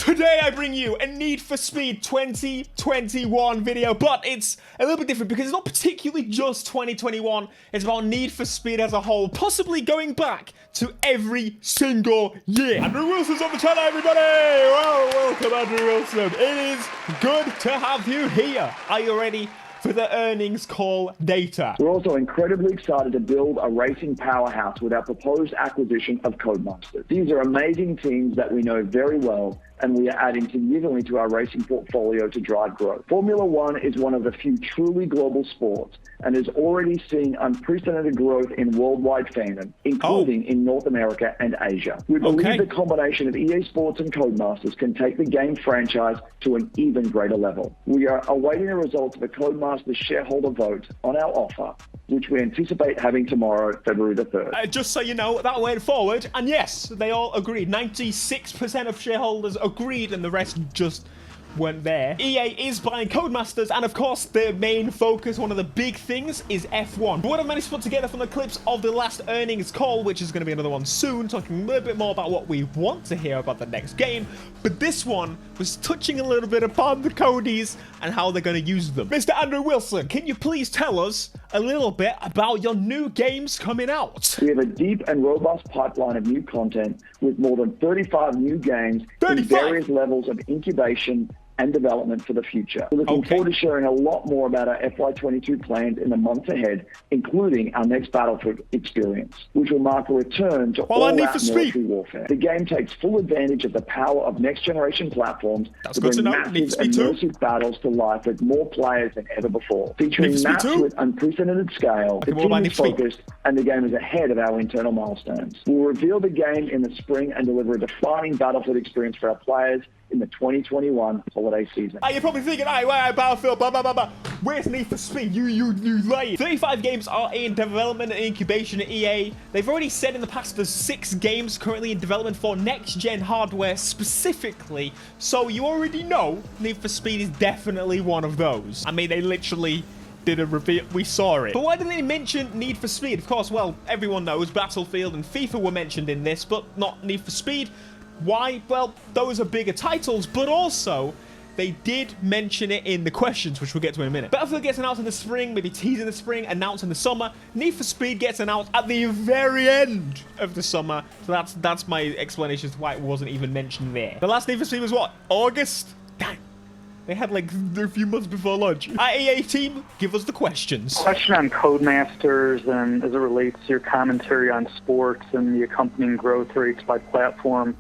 Today I bring you a Need for Speed 2021 video, but it's a little bit different because it's not particularly just 2021. It's about Need for Speed as a whole, possibly going back to every single year. Andrew Wilson's on the channel, everybody! Well, welcome, Andrew Wilson. It is good to have you here. Are you ready for the earnings call data? We're also incredibly excited to build a racing powerhouse with our proposed acquisition of Codemasters. These are amazing teams that we know very well, and we are adding significantly to our racing portfolio to drive growth. Formula One is one of the few truly global sports and is already seeing unprecedented growth in worldwide fandom, including in North America and Asia. We believe the combination of EA Sports and Codemasters can take the game franchise to an even greater level. We are awaiting the results of the Codemasters shareholder vote on our offer, which we anticipate having tomorrow, February the 3rd. Just so you know, that went forward, and yes, they all agreed. 96% of shareholders agreed, and the rest just weren't there. EA is buying Codemasters, and of course, their main focus, one of the big things, is F1. But what I've managed to put together from the clips of the last earnings call, which is going to be another one soon, talking a little bit more about what we want to hear about the next game, but this one was touching a little bit upon the Codies and how they're going to use them. Mr. Andrew Wilson, can you please tell us a little bit about your new games coming out? We have a deep and robust pipeline of new content with more than 35 new games in various levels of incubation and development for the future. We're looking forward to sharing a lot more about our FY22 plans in the months ahead, including our next Battlefield experience, which will mark a return to all-out military warfare. The game takes full advantage of the power of next-generation platforms to bring massive immersive battles to life with more players than ever before. Featuring maps with unprecedented scale, the team is focused, and the game is ahead of our internal milestones. We'll reveal the game in the spring and deliver a defining Battlefield experience for our players in the 2021 holiday season. You're probably thinking, hey, Battlefield, blah, blah, blah, blah. Where's Need for Speed? You lay. 35 games are in development and incubation at EA. They've already said in the past there's 6 games currently in development for next-gen hardware specifically, so you already know Need for Speed is definitely one of those. I mean, they literally did a reveal. We saw it. But why didn't they mention Need for Speed? Of course, well, everyone knows Battlefield and FIFA were mentioned in this, but not Need for Speed. Why? Well, those are bigger titles, but also they did mention it in the questions, which we'll get to in a minute. Battlefield gets announced in the spring, maybe teased in the spring, announced in the summer. Need for Speed gets announced at the very end of the summer. So that's my explanation as to why it wasn't even mentioned there. The last Need for Speed was what? August? Dang. They had like a few months before launch. EA team, give us the questions. Question on Codemasters and as it relates to your commentary on sports and the accompanying growth rates by platform.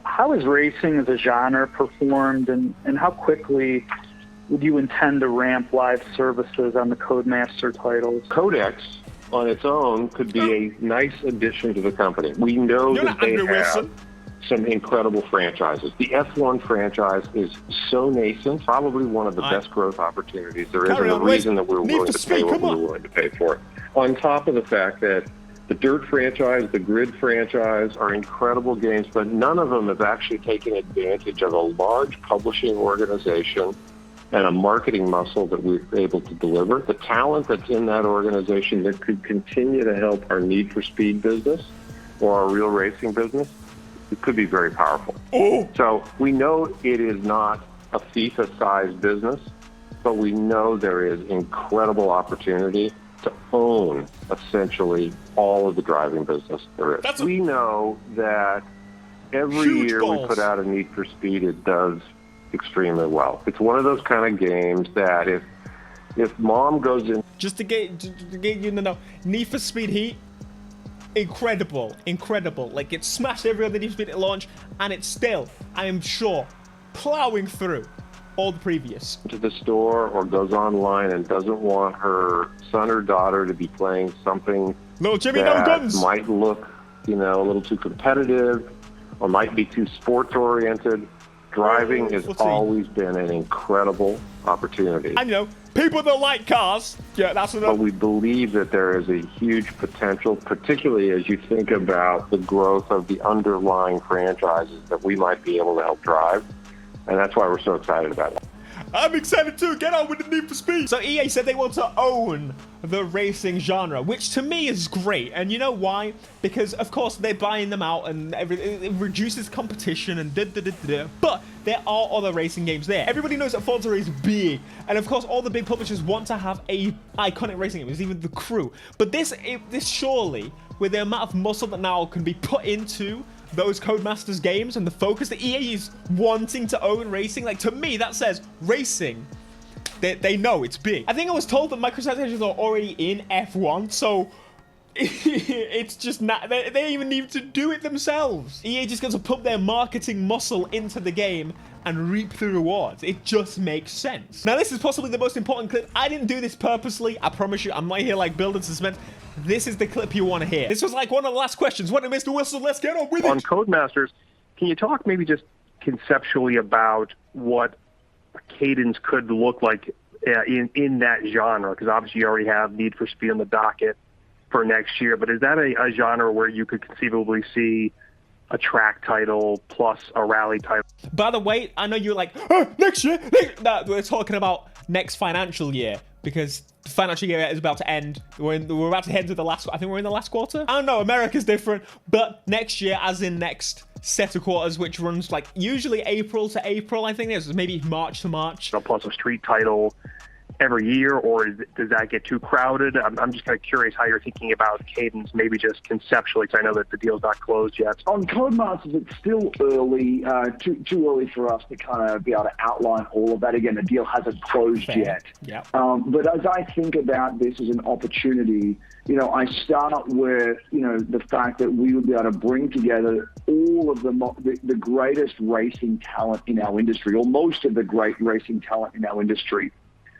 How has racing as a genre performed, and how quickly would you intend to ramp live services on the Codemaster titles? Codex on its own could be a nice addition to the company. We know that they have some incredible franchises. The F1 franchise is so nascent, probably one of the best growth opportunities there is, and the reason that we're willing to pay what we're willing to pay for it. On top of the fact that the Dirt franchise, the Grid franchise are incredible games, but none of them have actually taken advantage of a large publishing organization and a marketing muscle that we're able to deliver. The talent that's in that organization that could continue to help our Need for Speed business or our real racing business, it could be very powerful. So we know it is not a FIFA-sized business, but we know there is incredible opportunity to own essentially all of the driving business there is. We know that every year we put out a Need for Speed, it does extremely well. It's one of those kind of games that if mom goes in... Just to get you to know, Need for Speed Heat, incredible. Like, it smashed every other Need for Speed at launch, and it's still, I am sure, plowing through all the previous. To the store or goes online and doesn't want her son or daughter to be playing something that might look, a little too competitive or might be too sports-oriented. Driving has always been an incredible opportunity. And people that like cars, that's enough. But we believe that there is a huge potential, particularly as you think about the growth of the underlying franchises that we might be able to help drive. And that's why we're so excited about it. I'm excited too. Get on with the Need for Speed. So EA said they want to own the racing genre, which to me is great. And you know why? Because, of course, they're buying them out and it reduces competition and But there are other racing games there. Everybody knows that Forza is big, and of course all the big publishers want to have a iconic racing game. It's even the crew. But this surely, with the amount of muscle that now can be put into those Codemasters games and the focus that EA is wanting to own racing, like, to me that says racing, they know it's big. I think I was told that microtransactions are already in F1, so it's just not, they even need to do it themselves. EA just gets to put their marketing muscle into the game and reap the rewards. It just makes sense. Now, this is possibly the most important clip. I didn't do this purposely. I promise you, I'm not here like building suspense. This is the clip you want to hear. This was like one of the last questions. What, Mr. Wilson? Let's get on with it. On Codemasters, can you talk maybe just conceptually about what cadence could look like in that genre? Because obviously you already have Need for Speed on the docket for next year, but is that a genre where you could conceivably see a track title plus a rally title? By the way, I know you're like, oh, next year? No, we're talking about next financial year, because the financial year is about to end. We're about to head into the last, I think we're in the last quarter? I don't know, America's different, but next year, as in next set of quarters, which runs like usually April to April, I think there's maybe March to March. Plus a street title every year, or does that get too crowded? I'm just kind of curious how you're thinking about cadence, maybe just conceptually, because I know that the deal's not closed yet. On Codemasters, it's still early, too early for us to kind of be able to outline all of that. Again, the deal hasn't closed yet. Yep. But as I think about this as an opportunity, I start with, the fact that we would be able to bring together all of the greatest racing talent in our industry, or most of the great racing talent in our industry.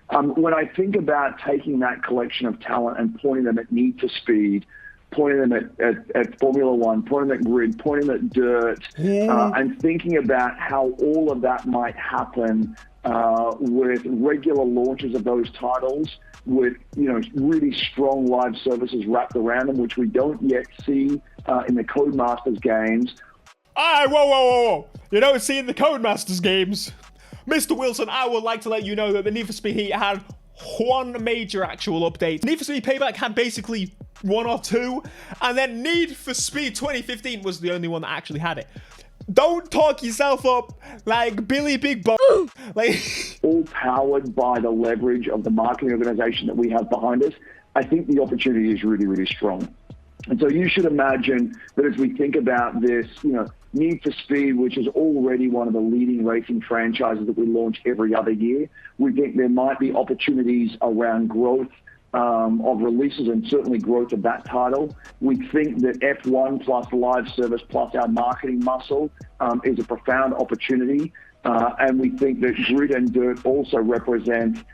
When I think about taking that collection of talent and pointing them at Need for Speed, pointing them at Formula One, pointing them at Grid, pointing them at Dirt, and thinking about how all of that might happen with regular launches of those titles, with really strong live services wrapped around them, which we don't yet see in the Codemasters games. All right, whoa. You don't see in the Codemasters games. Mr. Wilson, I would like to let you know that the Need for Speed Heat had one major actual update. Need for Speed Payback had basically one or two, and then Need for Speed 2015 was the only one that actually had it. Don't talk yourself up like Billy Big Bo. All powered by the leverage of the marketing organization that we have behind us. I think the opportunity is really, really strong. And so you should imagine that as we think about this, Need for Speed, which is already one of the leading racing franchises that we launch every other year, we think there might be opportunities around growth of releases and certainly growth of that title. We think that F1 plus live service plus our marketing muscle is a profound opportunity. And we think that Grid and Dirt also represent,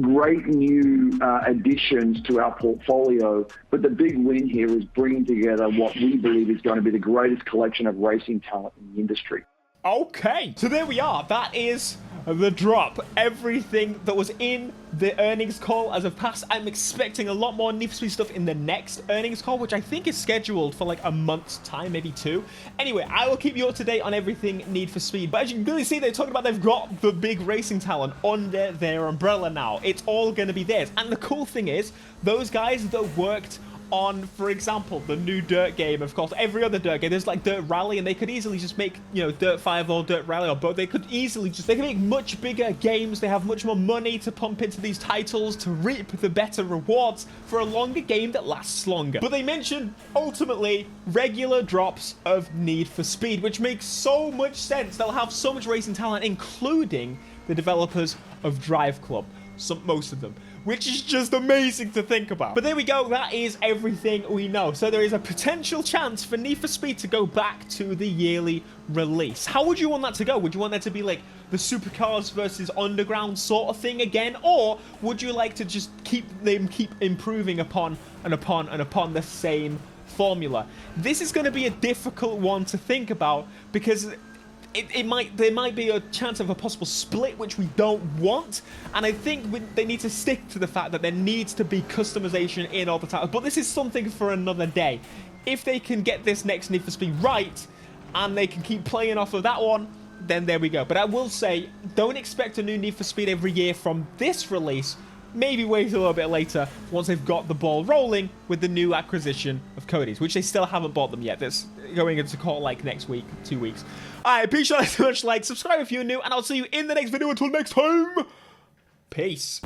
great new additions to our portfolio, but the big win here is bringing together what we believe is going to be the greatest collection of racing talent in the industry. Okay, so there we are. That is the drop. Everything that was in the earnings call as of past. I'm expecting a lot more Need for Speed stuff in the next earnings call, which I think is scheduled for like a month's time, maybe two. Anyway, I will keep you up to date on everything Need for Speed. But as you can really see, they're talking about they've got the big racing talent under their umbrella now. It's all going to be theirs. And the cool thing is, those guys that worked on, for example, the new Dirt game, of course, every other Dirt game, there's like Dirt Rally, and they could easily just make, Dirt 5 or Dirt Rally or both. They could easily they can make much bigger games. They have much more money to pump into these titles to reap the better rewards for a longer game that lasts longer. But they mentioned, ultimately, regular drops of Need for Speed, which makes so much sense. They'll have so much racing talent, including the developers of Drive Club. Most of them, which is just amazing to think about. But there we go. That is everything we know. So there is a potential chance for Need for Speed to go back to the yearly release. How would you want that to go? Would you want that to be like the Supercars versus Underground sort of thing again? Or would you like to just keep improving upon the same formula? This is going to be a difficult one to think about, because there might be a chance of a possible split, which we don't want. And I think they need to stick to the fact that there needs to be customization in all the titles. But this is something for another day. If they can get this next Need for Speed right, and they can keep playing off of that one, then there we go. But I will say, don't expect a new Need for Speed every year from this release. Maybe wait a little bit later once they've got the ball rolling with the new acquisition of Cody's, which they still haven't bought them yet. That's going into call like next week, 2 weeks. Alright, be sure to much like, subscribe if you're new, and I'll see you in the next video. Until next time, peace.